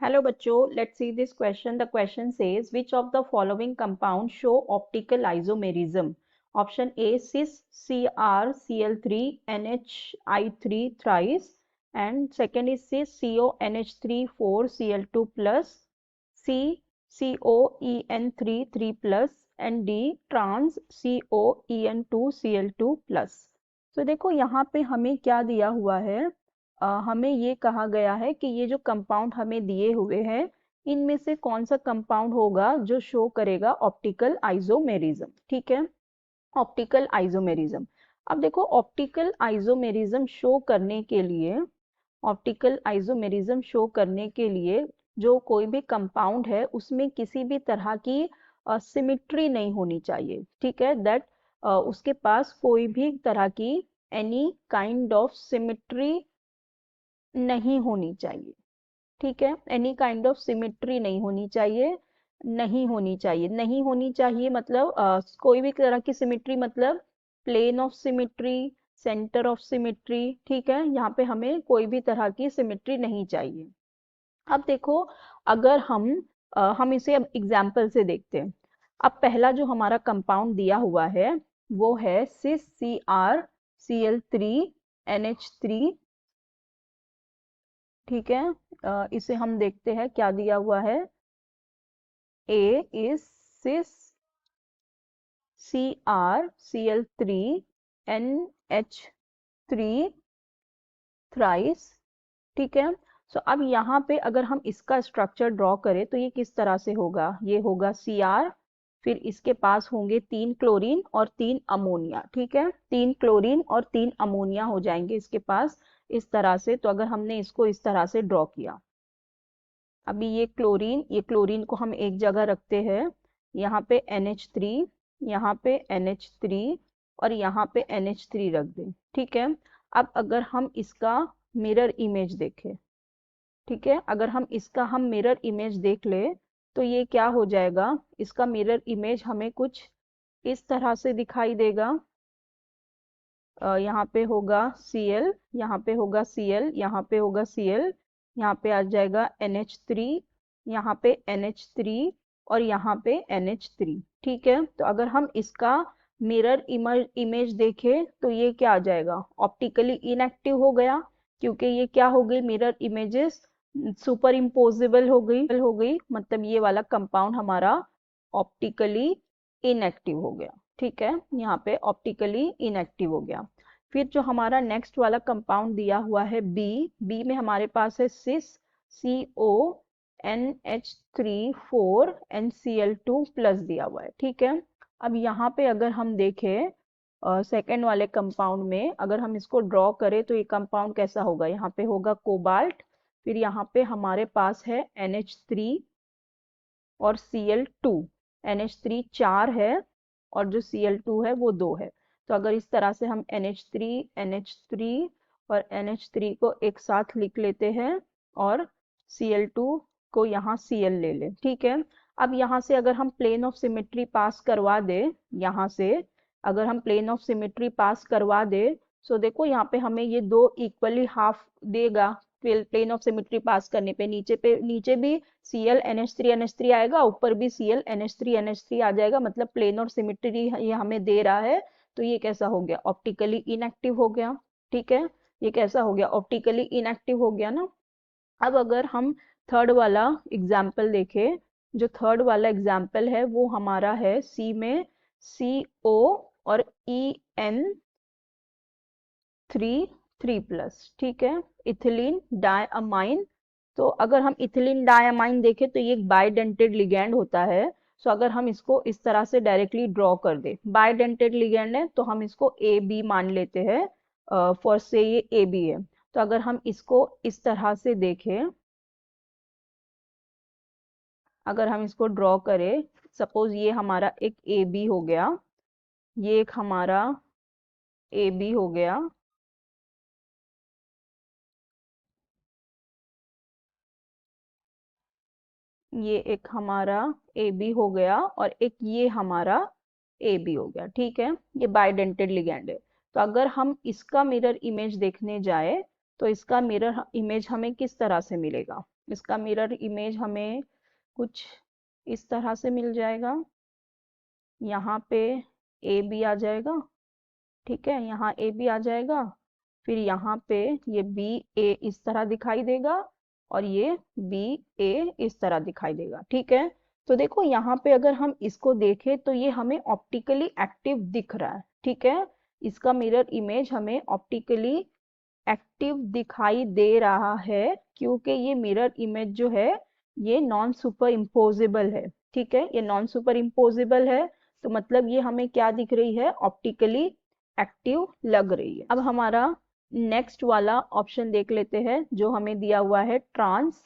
Hello बच्चों, let's see this question. The question says, which of the following compounds show optical isomerism? Option A, cis CrCl3 NHI3 thrice, and second is cis CONH3 4Cl2 plus, C COEN3 3 plus, and D trans COEN2 Cl2 plus. तो देखो यहाँ पे हमें क्या दिया हुआ है। हमें ये कहा गया है कि ये जो कंपाउंड हमें दिए हुए हैं इनमें से कौन सा कंपाउंड होगा जो शो करेगा ऑप्टिकल आइसोमेरिज्म। ठीक है, ऑप्टिकल आइसोमेरिज्म। अब देखो ऑप्टिकल आइसोमेरिज्म शो करने के लिए, ऑप्टिकल आइसोमेरिज्म शो करने के लिए जो कोई भी कंपाउंड है उसमें किसी भी तरह की सिमिट्री नहीं होनी चाहिए। ठीक है, दैट उसके पास कोई भी तरह की एनी काइंड ऑफ सिमिट्री नहीं होनी चाहिए। ठीक है, एनी काइंड ऑफ सिमिट्री नहीं होनी चाहिए, नहीं होनी चाहिए, नहीं होनी चाहिए मतलब कोई भी तरह की सिमिट्री मतलब plane of symmetry, centre of symmetry. ठीक है, यहाँ पे हमें कोई भी तरह की सिमिट्री नहीं चाहिए। अब देखो, अगर हम इसे अब एग्जाम्पल से देखते हैं। अब पहला जो हमारा कंपाउंड दिया हुआ है वो है सिस CrCl3NH3। ठीक है, इसे हम देखते हैं क्या दिया हुआ है। A is cis CrCl3NH3 thrice. ठीक है, सो अब यहाँ पे अगर हम इसका स्ट्रक्चर ड्रॉ करें तो ये किस तरह से होगा। ये होगा Cr, फिर इसके पास होंगे 3 क्लोरीन और 3 अमोनिया। ठीक है, 3 क्लोरीन और 3 अमोनिया हो जाएंगे इसके पास इस तरह से। तो अगर हमने इसको इस तरह से ड्रॉ किया, अभी ये क्लोरीन को हम एक जगह रखते हैं, यहाँ पे NH3, यहाँ पे NH3 और यहाँ पे NH3 रख दें। ठीक है, अब अगर हम इसका मिरर इमेज देखें, ठीक है, अगर हम इसका मिरर इमेज देख ले तो ये क्या हो जाएगा, इसका मिरर इमेज हमें कुछ इस तरह से दिखाई देगा। यहाँ पे होगा Cl, यहाँ पे होगा Cl, यहाँ पे होगा Cl, यहाँ पे आ जाएगा NH3, यहाँ पे NH3 और यहाँ पे NH3। ठीक है, तो अगर हम इसका मिरर इमेज देखें तो ये क्या आ जाएगा, ऑप्टिकली इनएक्टिव हो गया, क्योंकि ये क्या हो गई, मिरर इमेजेस सुपर इम्पोजिबल हो गई, मतलब ये वाला कंपाउंड हमारा ऑप्टिकली इनएक्टिव हो गया। ठीक है, यहाँ पे ऑप्टिकली इनएक्टिव हो गया। फिर जो हमारा नेक्स्ट वाला कंपाउंड दिया हुआ है बी में हमारे पास है सिस CONH3 4NCl2 प्लस दिया हुआ है। ठीक है, अब यहाँ पे अगर हम देखें सेकेंड वाले कंपाउंड में, अगर हम इसको ड्रॉ करें तो ये कंपाउंड कैसा होगा, यहाँ पे होगा कोबाल्ट, फिर यहाँ पे हमारे पास है NH3 और Cl2। NH3 4 है और जो Cl2 है वो 2 है। तो अगर इस तरह से हम NH3 और NH3 को एक साथ लिख लेते हैं और Cl2 को यहाँ Cl ले लें। ठीक है, अब यहाँ से अगर हम प्लेन ऑफ सिमेट्री पास करवा दे, यहाँ से अगर हम प्लेन ऑफ सिमेट्री पास करवा दे, सो देखो यहाँ पे हमें ये दो इक्वली हाफ देगा। प्लेन ऑफ सिमेट्री पास करने पे नीचे भी Cl NH3 आएगा, ऊपर भी Cl NH3 आ जाएगा, मतलब प्लेन और सिमेट्री ये हमें दे रहा है। तो ये कैसा हो गया, ऑप्टिकली इनएक्टिव हो गया। ठीक है, ये कैसा हो गया, ऑप्टिकली इनएक्टिव हो गया ना। अब अगर हम थर्ड वाला एग्जाम्पल देखें, जो थर्ड वाला एग्जाम्पल है वो हमारा है सी में CO और EN3 प्लस। ठीक है, इथिलीन डायअमाइन। तो अगर हम इथिलीन डायअमाइन देखें तो ये एक बाइडेंटेड लिगैंड होता है। सो अगर हम इसको इस तरह से डायरेक्टली ड्रॉ कर दे, बाइडेंटेड लिगैंड है तो हम इसको AB मान लेते हैं, फॉर से ये AB है। तो अगर हम इसको इस तरह से देखें, अगर हम इसको ड्रॉ करें, सपोज ये हमारा एक AB हो गया, ये एक हमारा AB हो गया, ये एक हमारा AB हो गया और एक ये हमारा AB हो गया। ठीक है, ये बाइडेंटेड लिगैंड है। तो अगर हम इसका मिरर इमेज देखने जाए तो इसका मिरर इमेज हमें किस तरह से मिलेगा? इसका मिरर इमेज हमें कुछ इस तरह से मिल जाएगा। यहाँ पे ए बी आ जाएगा, ठीक है, यहाँ ए बी आ जाएगा, फिर यहाँ पे ये बी ए इस तरह दिखाई देगा और ये बी ए इस तरह दिखाई देगा, ठीक है। तो देखो यहाँ पे अगर हम इसको देखें तो ये हमें ऑप्टिकली एक्टिव दिख रहा है, ठीक है। इसका मिरर इमेज हमें ऑप्टिकली एक्टिव दिखाई दे रहा है क्योंकि ये मिरर इमेज जो है ये नॉन सुपर इम्पोजेबल है, ठीक है। ये नॉन सुपर इम्पोजेबल है तो मतलब ये हमें क्या दिख रही है? ऑप्टिकली एक्टिव लग रही है। अब हमारा नेक्स्ट वाला ऑप्शन देख लेते हैं जो हमें दिया हुआ है ट्रांस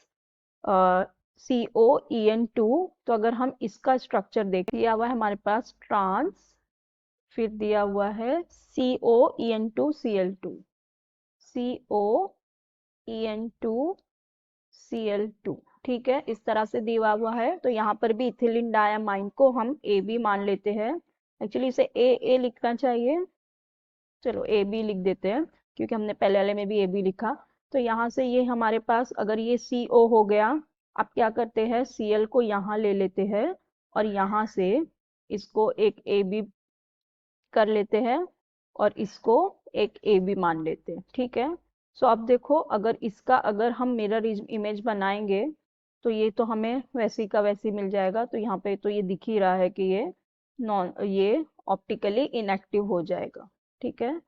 COEN2। तो अगर हम इसका स्ट्रक्चर देख, दिया हुआ है हमारे पास ट्रांस, फिर दिया हुआ है COEN2Cl2, COEN2Cl2, ठीक है, इस तरह से दिया हुआ है। तो यहाँ पर भी इथिलीन डायमाइन को हम AB मान लेते हैं। एक्चुअली इसे AA लिखना चाहिए, चलो AB लिख देते हैं क्योंकि हमने पहले वाले में भी AB लिखा। तो यहाँ से ये हमारे पास अगर ये CO हो गया, अब क्या करते हैं, Cl को यहाँ ले लेते हैं और यहाँ से इसको एक AB कर लेते हैं और इसको एक AB मान लेते हैं, ठीक है। सो अब देखो अगर इसका अगर हम मिरर इमेज बनाएंगे तो ये तो हमें वैसी का वैसी मिल जाएगा। तो यहाँ पे तो ये दिख ही रहा है कि ये ऑप्टिकली इनएक्टिव हो जाएगा, ठीक है।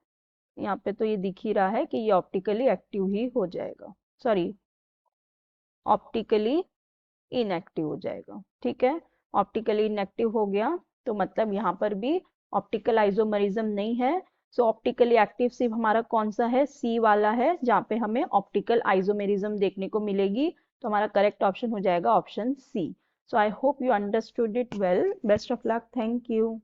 यहाँ पे तो ये दिख ही रहा है कि ये ऑप्टिकली एक्टिव ही हो जाएगा, सॉरी ऑप्टिकली इनएक्टिव हो जाएगा, ठीक है। ऑप्टिकली इनएक्टिव हो गया तो मतलब यहाँ पर भी ऑप्टिकल आइसोमरिज्म नहीं है। सो ऑप्टिकली एक्टिव सिर्फ हमारा कौन सा है? सी वाला है, जहाँ पे हमें ऑप्टिकल आइसोमेरिज्म देखने को मिलेगी। तो हमारा करेक्ट ऑप्शन हो जाएगा option C. So I hope you understood it well. Best of luck, thank you.